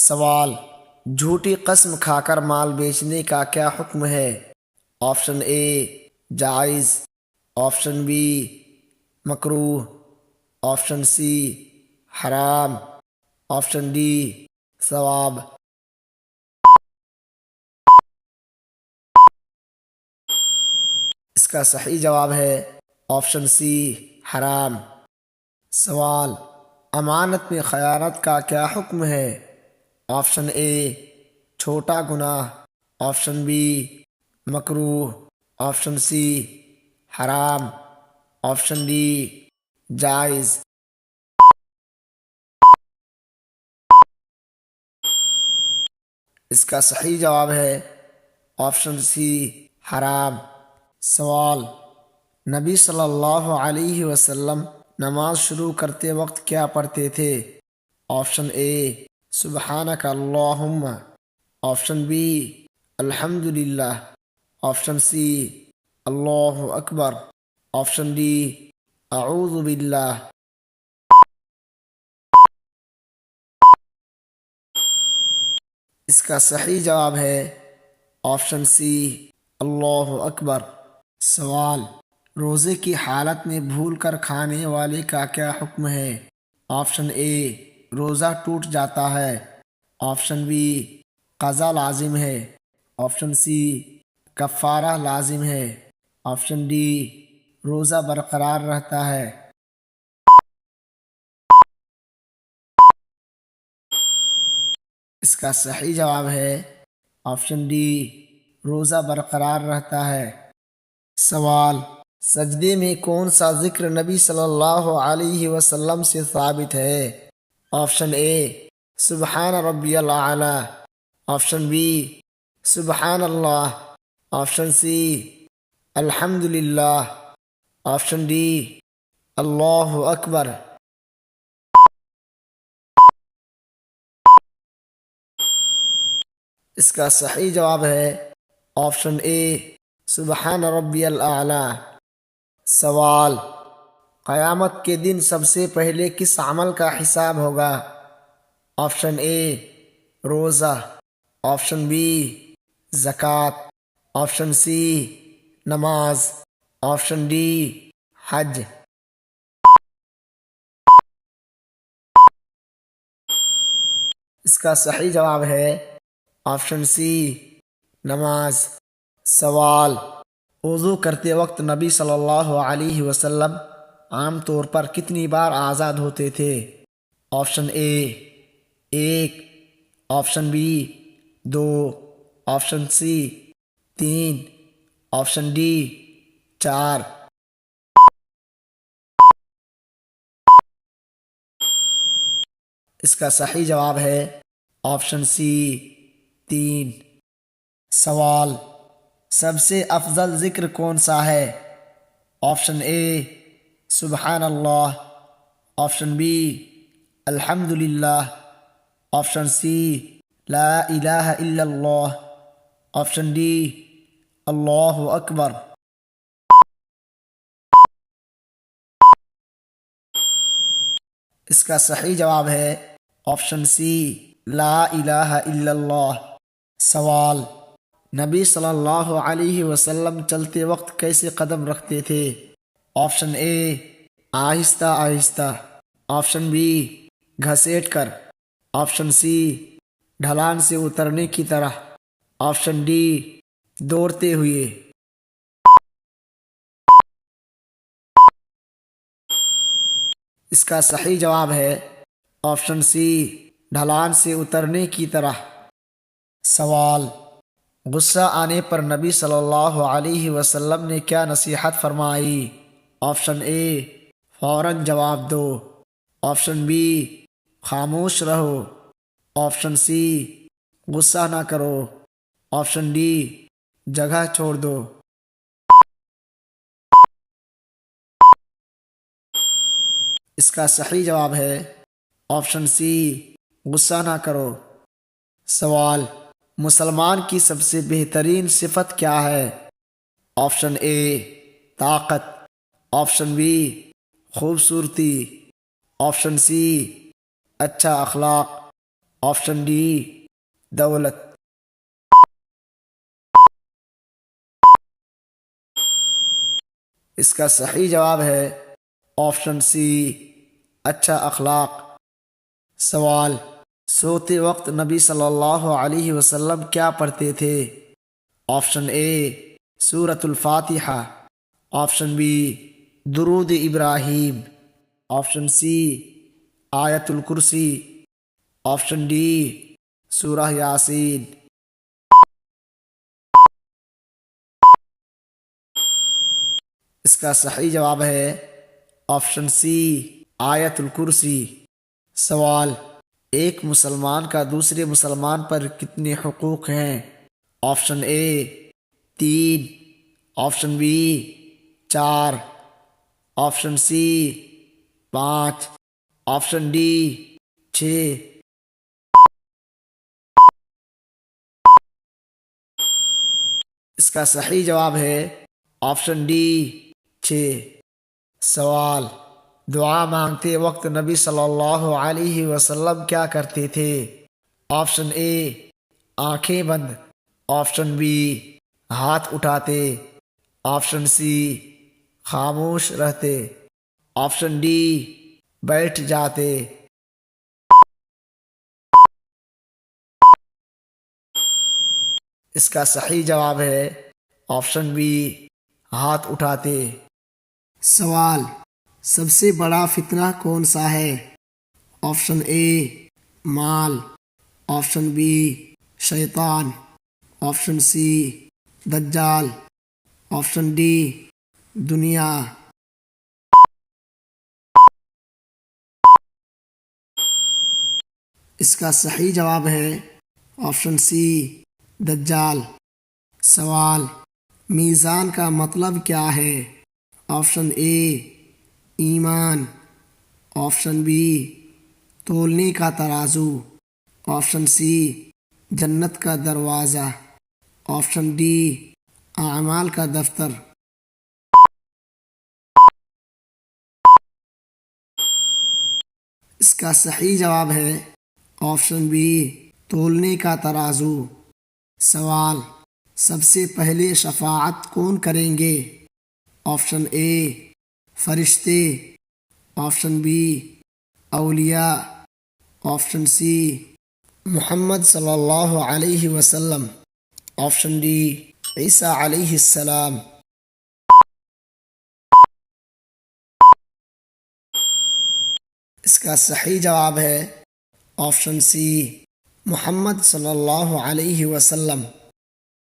سوال: جھوٹی قسم کھا کر مال بیچنے کا کیا حکم ہے؟ آپشن اے جائز، آپشن بی مکروہ، آپشن سی حرام، آپشن ڈی ثواب۔ اس کا صحیح جواب ہے آپشن سی حرام۔ سوال: امانت میں خیانت کا کیا حکم ہے؟ آپشن اے چھوٹا گناہ، آپشن بی مکروہ، آپشن سی حرام، آپشن ڈی جائز۔ اس کا صحیح جواب ہے آپشن سی حرام۔ سوال: نبی صلی اللہ علیہ وسلم نماز شروع کرتے وقت کیا پڑھتے تھے؟ آپشن اے سبحانک اللہم، آپشن بی الحمدللہ، آپشن سی اللہ اکبر، آپشن ڈی اعوذ باللہ۔ اس کا صحیح جواب ہے آپشن سی اللہ اکبر۔ سوال: روزے کی حالت میں بھول کر کھانے والے کا کیا حکم ہے؟ آپشن اے روزہ ٹوٹ جاتا ہے، آپشن بی قضا لازم ہے، آپشن سی کفارہ لازم ہے، آپشن ڈی روزہ برقرار رہتا ہے۔ اس کا صحیح جواب ہے آپشن ڈی روزہ برقرار رہتا ہے۔ سوال: سجدے میں کون سا ذکر نبی صلی اللہ علیہ وسلم سے ثابت ہے؟ آپشن اے سبحان ربی الاعلی، آپشن بی سبحان اللہ، آپشن سی الحمدللہ، آپشن ڈی اللہ اکبر۔ اس کا صحیح جواب ہے آپشن اے سبحان ربی الاعلی۔ سوال: قیامت کے دن سب سے پہلے کس عمل کا حساب ہوگا؟ آپشن اے روزہ، آپشن بی زکوٰۃ، آپشن سی نماز، آپشن ڈی حج۔ اس کا صحیح جواب ہے آپشن سی نماز۔ سوال: وضو کرتے وقت نبی صلی اللہ علیہ وسلم عام طور پر کتنی بار آزاد ہوتے تھے؟ آپشن اے ایک، آپشن بی دو، آپشن سی تین، آپشن ڈی چار۔ اس کا صحیح جواب ہے آپشن سی تین۔ سوال: سب سے افضل ذکر کون سا ہے؟ آپشن اے سبحان اللہ، آپشن بی الحمدللہ، آپشن سی لا الہ الا اللہ، آپشن ڈی اللہ اکبر۔ اس کا صحیح جواب ہے آپشن سی لا الہ الا اللہ۔ سوال: نبی صلی اللہ علیہ وسلم چلتے وقت کیسے قدم رکھتے تھے؟ آپشن اے آہستہ آہستہ، آپشن بی گھسیٹ کر، آپشن سی ڈھلان سے اترنے کی طرح، آپشن ڈی دوڑتے ہوئے۔ اس کا صحیح جواب ہے آپشن سی ڈھلان سے اترنے کی طرح۔ سوال: غصہ آنے پر نبی صلی اللہ علیہ وسلم نے کیا نصیحت فرمائی؟ آپشن اے فوراً جواب دو، آپشن بی خاموش رہو، آپشن سی غصہ نہ کرو، آپشن ڈی جگہ چھوڑ دو۔ اس کا صحیح جواب ہے آپشن سی غصہ نہ کرو۔ سوال: مسلمان کی سب سے بہترین صفت کیا ہے؟ آپشن اے طاقت، آپشن بی خوبصورتی، آپشن سی اچھا اخلاق، آپشن ڈی دولت۔ اس کا صحیح جواب ہے آپشن سی اچھا اخلاق۔ سوال، سوتے وقت نبی صلی اللہ علیہ وسلم کیا پڑھتے تھے؟ آپشن اے سورۃ الفاتحہ، آپشن بی درود ابراہیم، آپشن سی آیت الکرسی، آپشن ڈی سورہ یاسین۔ اس کا صحیح جواب ہے آپشن سی آیت الکرسی۔ سوال، ایک مسلمان کا دوسرے مسلمان پر کتنے حقوق ہیں؟ Option A 3، option B 4، option C 5، option D 6۔ اس کا صحیح جواب ہے آپشن ڈی 6۔ سوال، دعا مانگتے وقت نبی صلی اللہ علیہ وسلم کیا کرتے تھے؟ آپشن اے آنکھیں بند، آپشن بی ہاتھ اٹھاتے، آپشن سی خاموش رہتے، آپشن ڈی بیٹھ جاتے۔ اس کا صحیح جواب ہے آپشن بی ہاتھ اٹھاتے۔ سوال، سب سے بڑا فتنہ کون سا ہے؟ آپشن اے مال، آپشن بی شیطان، آپشن سی دجال، آپشن ڈی دنیا۔ اس کا صحیح جواب ہے آپشن سی دجال۔ سوال، میزان کا مطلب کیا ہے؟ آپشن اے ایمان، آپشن بی تولنے کا ترازو، آپشن سی جنت کا دروازہ، آپشن ڈی اعمال کا دفتر۔ اس کا صحیح جواب ہے آپشن بی تولنے کا ترازو۔ سوال، سب سے پہلے شفاعت کون کریں گے؟ آپشن اے فرشتے، آپشن بی اولیاء، آپشن سی محمد صلی اللہ علیہ وسلم، آپشن ڈی عیسیٰ علیہ السلام۔ اس کا صحیح جواب ہے آپشن سی محمد صلی اللہ علیہ وسلم۔